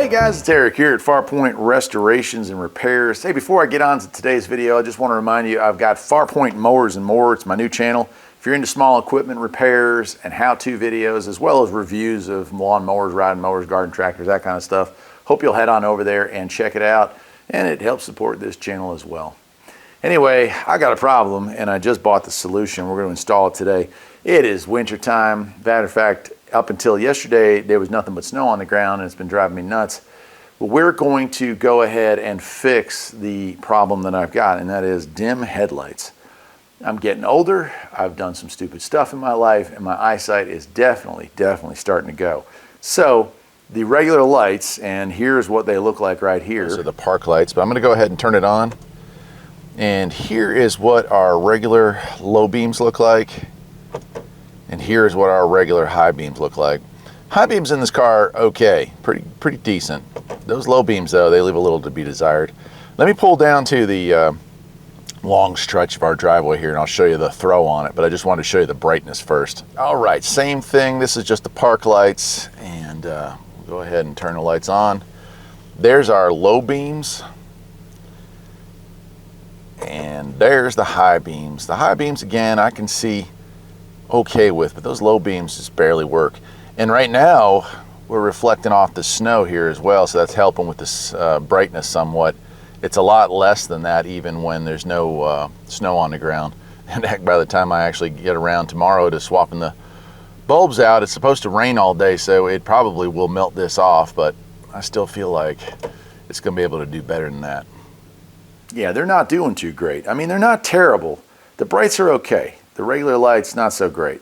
Hey guys, it's Eric here at Farpoint Restorations and Repairs. Hey, before I get on to today's video, I just want to remind you I've got Farpoint Mowers and More. It's my new channel. If you're into small equipment repairs and how-to videos, as well as reviews of lawn mowers, riding mowers, garden tractors, that kind of stuff, hope you'll head on over there and check it out. And it helps support this channel as well. Anyway, I got a problem and I just bought the solution. We're going to install it today. It is winter time. Matter of fact, up until yesterday, there was nothing but snow on the ground and it's been driving me nuts. But we're going to go ahead and fix the problem that I've got, and that is dim headlights. I'm getting older. I've done some stupid stuff in my life and my eyesight is definitely starting to go. So the regular lights, and here's what they look like right here. Those are the park lights, but I'm going to go ahead and turn it on. And here is what our regular low beams look like. And here's what our regular high beams look like. High beams in this car, okay, pretty decent. Those low beams though, they leave a little to be desired. Let me pull down to the long stretch of our driveway here and I'll show you the throw on it, but I just wanted to show you the brightness first. All right, same thing. This is just the park lights, and we'll go ahead and turn the lights on. There's our low beams. And there's the high beams. The high beams, again, I can see okay with, but those low beams just barely work. And right now we're reflecting off the snow here as well, so that's helping with this brightness somewhat. It's a lot less than that even when there's no snow on the ground. And heck, by the time I actually get around tomorrow to swapping the bulbs out, it's supposed to rain all day, so it probably will melt this off, but I still feel like it's going to be able to do better than that. Yeah, they're not doing too great. I mean, they're not terrible. The brights are okay. The regular lights, not so great.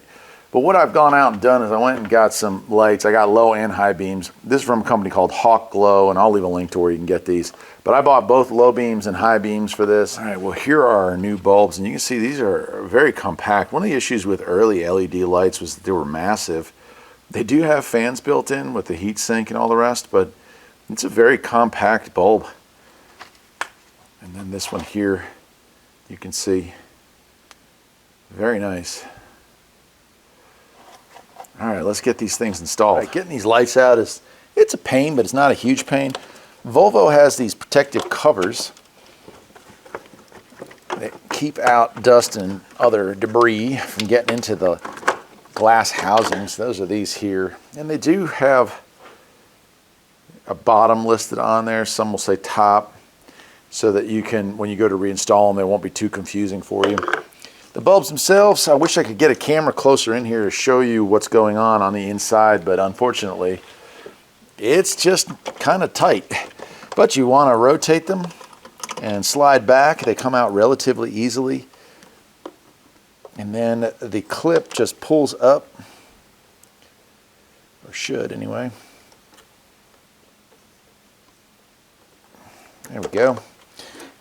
But what I've gone out and done is I went and got some lights. I got low and high beams. This is from a company called Hawk Glow, and I'll leave a link to where you can get these. But I bought both low beams and high beams for this. All right, well, here are our new bulbs, and you can see these are very compact. One of the issues with early LED lights was that they were massive. They do have fans built in with the heat sink and all the rest, but it's a very compact bulb. And then this one here, you can see, very nice. All right, let's get these things installed. All right, getting these lights out it's a pain, but it's not a huge pain. Volvo has these protective covers that keep out dust and other debris from getting into the glass housings. Those are these here. And they do have a bottom listed on there. Some will say top, so that you can, when you go to reinstall them, they won't be too confusing for you. The bulbs themselves, I wish I could get a camera closer in here to show you what's going on the inside, but unfortunately, it's just kind of tight. But you want to rotate them and slide back. They come out relatively easily. And then the clip just pulls up, or should anyway. There we go.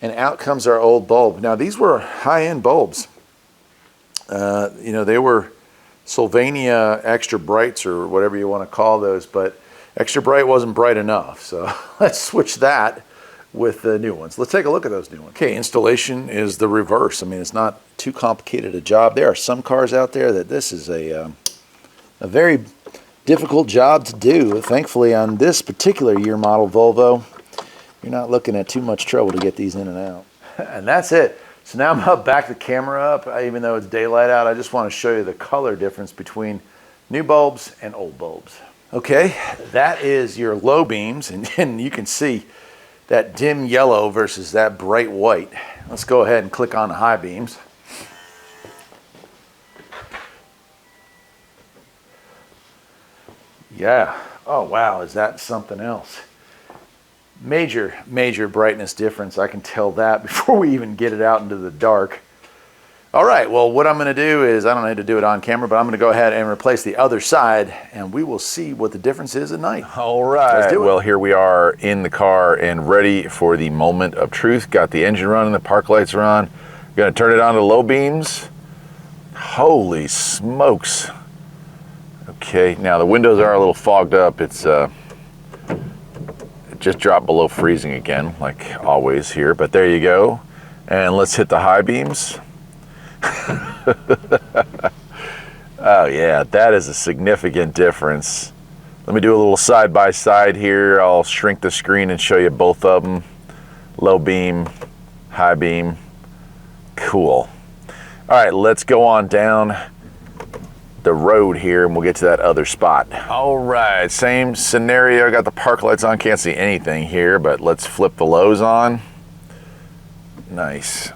And out comes our old bulb. Now these were high-end bulbs. You know, they were Sylvania Extra Brights or whatever you want to call those, but Extra Bright wasn't bright enough. So let's switch that with the new ones. Let's take a look at those new ones. Okay, installation is the reverse. I mean, it's not too complicated a job. There are some cars out there that this is a very difficult job to do. Thankfully, on this particular year model Volvo, you're not looking at too much trouble to get these in and out. And that's it. So now I'm going to back the camera up. Even though it's daylight out, I just want to show you the color difference between new bulbs and old bulbs. Okay, that is your low beams, and you can see that dim yellow versus that bright white. Let's go ahead and click on the high beams. Yeah, oh wow, is that something else? Major brightness difference. I can tell that before we even get it out into the dark. All right, well, what I'm going to do is, I don't need to do it on camera, but I'm going to go ahead and replace the other side, and we will see what the difference is at night. All right, let's do it. Well, here we are in the car and ready for the moment of truth. Got the engine running, the park lights are on. Going to turn it on to low beams. Holy smokes. Okay, now the windows are a little fogged up. It's just dropped below freezing again, like always here, but there you go. And let's hit the high beams. Oh yeah, that is a significant difference Let me do a little side by side here. I'll shrink the screen and show you both of them. Low beam, high beam. Cool. All right, let's go on down the road here and we'll get to that other spot. All right, same scenario. I got the park lights on, can't see anything here, but let's flip the lows on. Nice.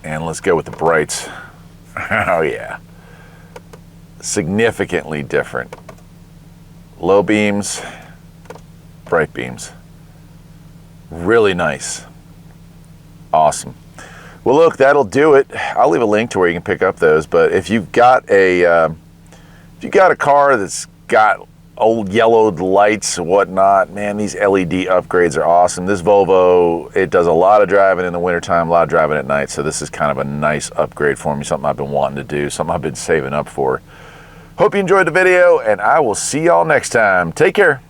And let's go with the brights. Oh yeah. Significantly different. Low beams, bright beams. Really nice. Awesome. Well, look, that'll do it. I'll leave a link to where you can pick up those. But if you've got a car that's got old yellowed lights and whatnot, man, these LED upgrades are awesome. This Volvo, it does a lot of driving in the wintertime, a lot of driving at night. So this is kind of a nice upgrade for me, something I've been wanting to do, something I've been saving up for. Hope you enjoyed the video, and I will see y'all next time. Take care.